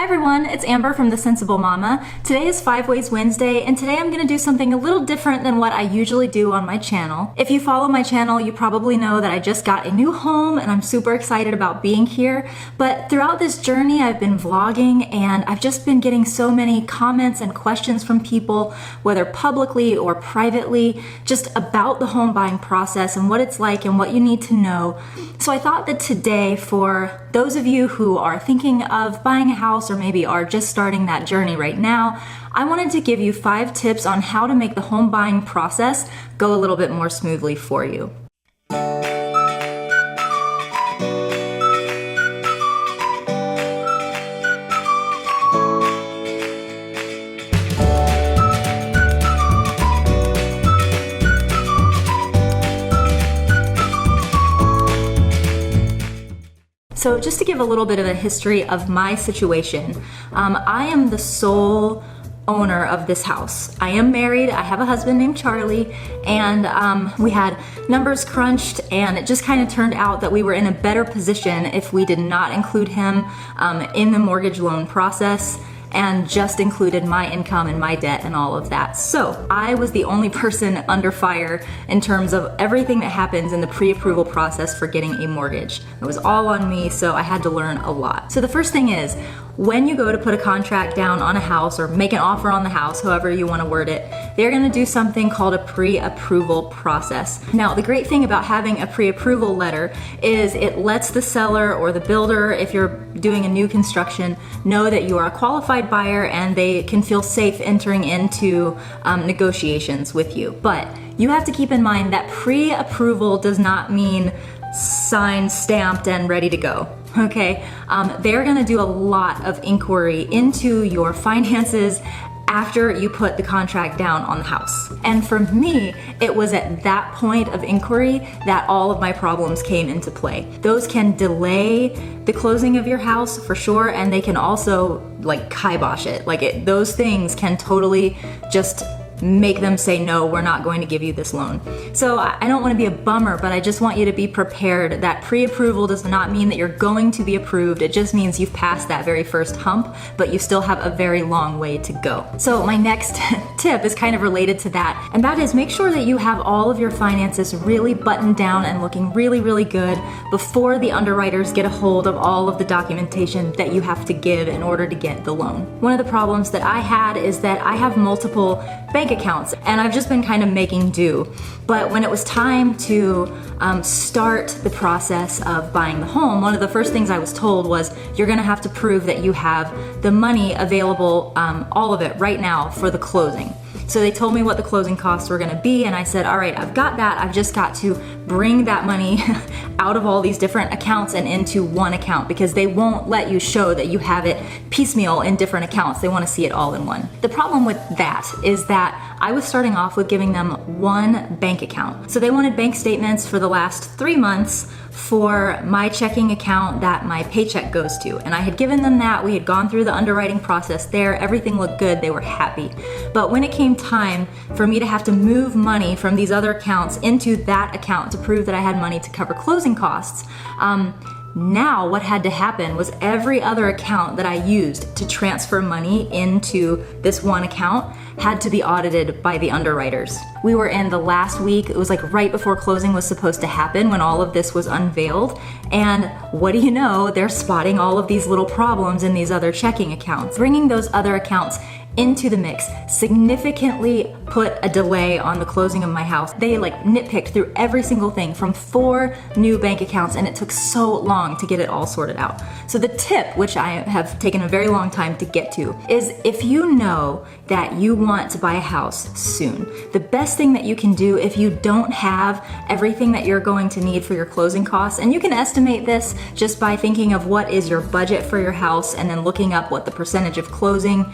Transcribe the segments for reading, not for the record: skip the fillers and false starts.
Hi everyone, it's Amber from The Sensible Mama. Today is 5 Ways Wednesday, and today I'm going to do something a little different than what I usually do on my channel. If you follow my channel, you probably know that I just got a new home and I'm super excited about being here. But throughout this journey, I've been vlogging and I've just been getting so many comments and questions from people, whether publicly or privately, just about the home buying process and what it's like and what you need to know. So I thought that today, for those of you who are thinking of buying a house or maybe are just starting that journey right now, I wanted to give you 5 tips on how to make the home buying process go a little bit more smoothly for you. So just to give a little bit of a history of my situation, I am the sole owner of this house. I am married, I have a husband named Charlie, and we had numbers crunched, and it just kind of turned out that we were in a better position if we did not include him in the mortgage loan process and just included my income and my debt and all of that. So I was the only person under fire in terms of everything that happens in the pre-approval process for getting a mortgage. It was all on me, so I had to learn a lot. So the first thing is, when you go to put a contract down on a house or make an offer on the house, however you want to word it, they're going to do something called a pre-approval process. Now, the great thing about having a pre-approval letter is it lets the seller or the builder, if you're doing a new construction, know that you are a qualified buyer and they can feel safe entering into negotiations with you. But you have to keep in mind that pre-approval does not mean signed, stamped, and ready to go. Okay, they're gonna do a lot of inquiry into your finances after you put the contract down on the house. And for me, it was at that point of inquiry that all of my problems came into play. Those can delay the closing of your house for sure, and they can also like kibosh it. Those things can totally just make them say, no, we're not going to give you this loan. So I don't want to be a bummer, but I just want you to be prepared that pre-approval does not mean that you're going to be approved. It just means you've passed that very first hump, but you still have a very long way to go. So my next tip is kind of related to that, and that is make sure that you have all of your finances really buttoned down and looking really, really good before the underwriters get a hold of all of the documentation that you have to give in order to get the loan. One of the problems that I had is that I have multiple bank accounts and I've just been kind of making do. But when it was time to start the process of buying the home, one of the first things I was told was you're gonna have to prove that you have the money available, all of it right now for the closing. So they told me what the closing costs were gonna be, and I said, all right, I've got that. I've just got to bring that money out of all these different accounts and into one account, because they won't let you show that you have it piecemeal in different accounts. They wanna see it all in one. The problem with that is that I was starting off with giving them one bank account. So they wanted bank statements for the last 3 months for my checking account that my paycheck goes to. And I had given them that. We had gone through the underwriting process there. Everything looked good. They were happy. But when it came time for me to have to move money from these other accounts into that account to prove that I had money to cover closing costs, now what had to happen was every other account that I used to transfer money into this one account had to be audited by the underwriters. We were in the last week, it was like right before closing was supposed to happen when all of this was unveiled, and what do you know, they're spotting all of these little problems in these other checking accounts. Bringing those other accounts into the mix significantly put a delay on the closing of my house. They nitpicked through every single thing from 4 new bank accounts, and it took so long to get it all sorted out. So the tip, which I have taken a very long time to get to, is if you know that you want to buy a house soon, the best thing that you can do if you don't have everything that you're going to need for your closing costs, and you can estimate this just by thinking of what is your budget for your house and then looking up what the percentage of closing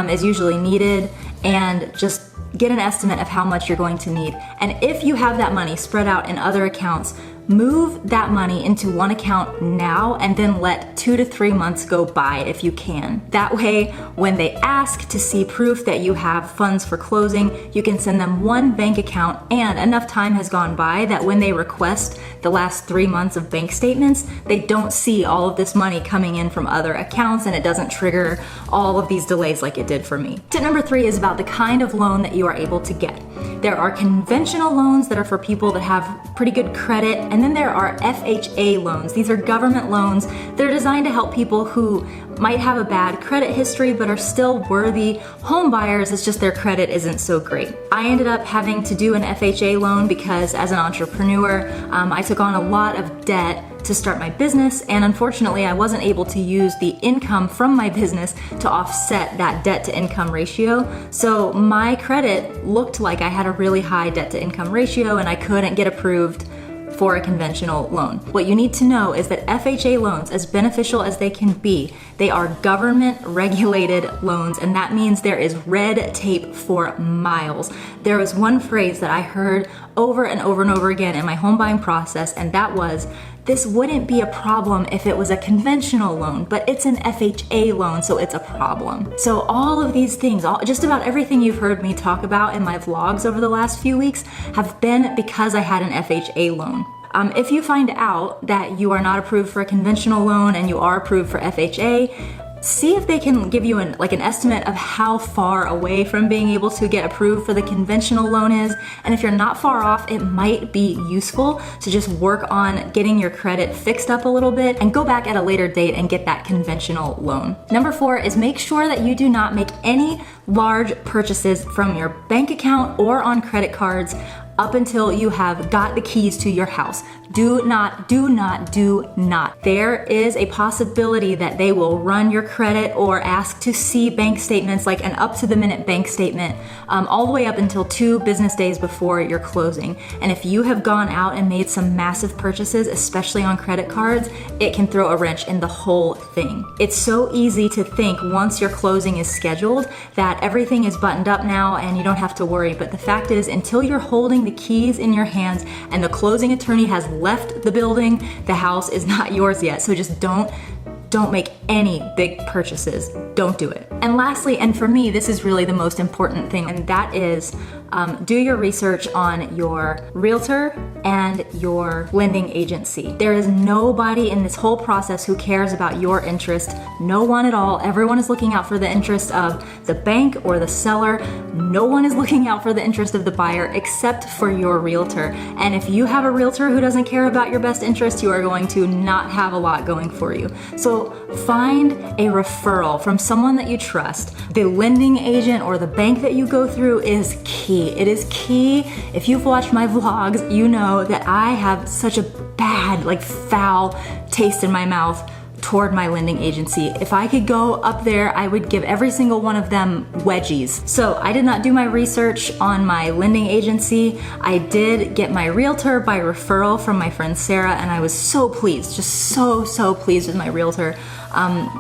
is usually needed, and just get an estimate of how much you're going to need. And if you have that money spread out in other accounts, move that money into one account now and then let 2 to 3 months go by if you can. That way, when they ask to see proof that you have funds for closing, you can send them one bank account, and enough time has gone by that when they request the last 3 months of bank statements, they don't see all of this money coming in from other accounts, and it doesn't trigger all of these delays like it did for me. Tip number 3 is about the kind of loan that you are able to get. There are conventional loans that are for people that have pretty good credit, and then there are FHA loans. These are government loans. They're designed to help people who might have a bad credit history but are still worthy home buyers. It's just their credit isn't so great. I ended up having to do an FHA loan because as an entrepreneur, I took on a lot of debt to start my business, and unfortunately I wasn't able to use the income from my business to offset that debt to income ratio. So my credit looked like I had a really high debt to income ratio and I couldn't get approved for a conventional loan. What you need to know is that FHA loans, as beneficial as they can be, they are government regulated loans, and that means there is red tape for miles. There was one phrase that I heard over and over and over again in my home buying process, and that was, this wouldn't be a problem if it was a conventional loan, but it's an FHA loan, so it's a problem. So all of these things, just about everything you've heard me talk about in my vlogs over the last few weeks have been because I had an FHA loan. If you find out that you are not approved for a conventional loan and you are approved for FHA, see if they can give you an estimate of how far away from being able to get approved for the conventional loan is. And if you're not far off, it might be useful to just work on getting your credit fixed up a little bit and go back at a later date and get that conventional loan. Number 4 is make sure that you do not make any large purchases from your bank account or on credit cards up until you have got the keys to your house. Do not. There is a possibility that they will run your credit or ask to see bank statements, like an up-to-the-minute bank statement, all the way up until 2 business days before your closing. And if you have gone out and made some massive purchases, especially on credit cards, it can throw a wrench in the whole thing. It's so easy to think once your closing is scheduled that everything is buttoned up now and you don't have to worry. But the fact is, until you're holding the keys in your hands and the closing attorney has left the building, the house is not yours yet. So just don't make any big purchases. Don't do it. And lastly, and for me, this is really the most important thing, and that is do your research on your realtor and your lending agency. There is nobody in this whole process who cares about your interest. No one at all. Everyone is looking out for the interest of the bank or the seller. No one is looking out for the interest of the buyer except for your realtor. And if you have a realtor who doesn't care about your best interest, you are going to not have a lot going for you. So find a referral from someone that you trust. The lending agent or the bank that you go through is key. It is key. If you've watched my vlogs, you know that I have such a bad, foul taste in my mouth toward my lending agency. If I could go up there, I would give every single one of them wedgies. So I did not do my research on my lending agency. I did get my realtor by referral from my friend Sarah, and I was so pleased, just so pleased with my realtor.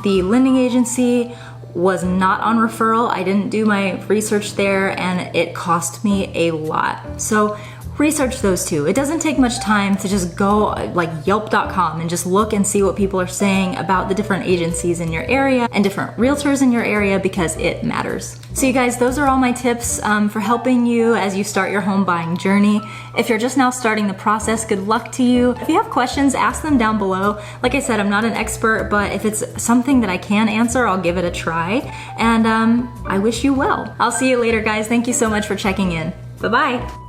The lending agency was not on referral. I didn't do my research there, and it cost me a lot. So research those two. It doesn't take much time to just go like Yelp.com and just look and see what people are saying about the different agencies in your area and different realtors in your area, because it matters. So you guys, those are all my tips for helping you as you start your home buying journey. If you're just now starting the process, good luck to you. If you have questions, ask them down below. Like I said, I'm not an expert, but if it's something that I can answer, I'll give it a try. And I wish you well. I'll see you later, guys. Thank you so much for checking in. Bye-bye.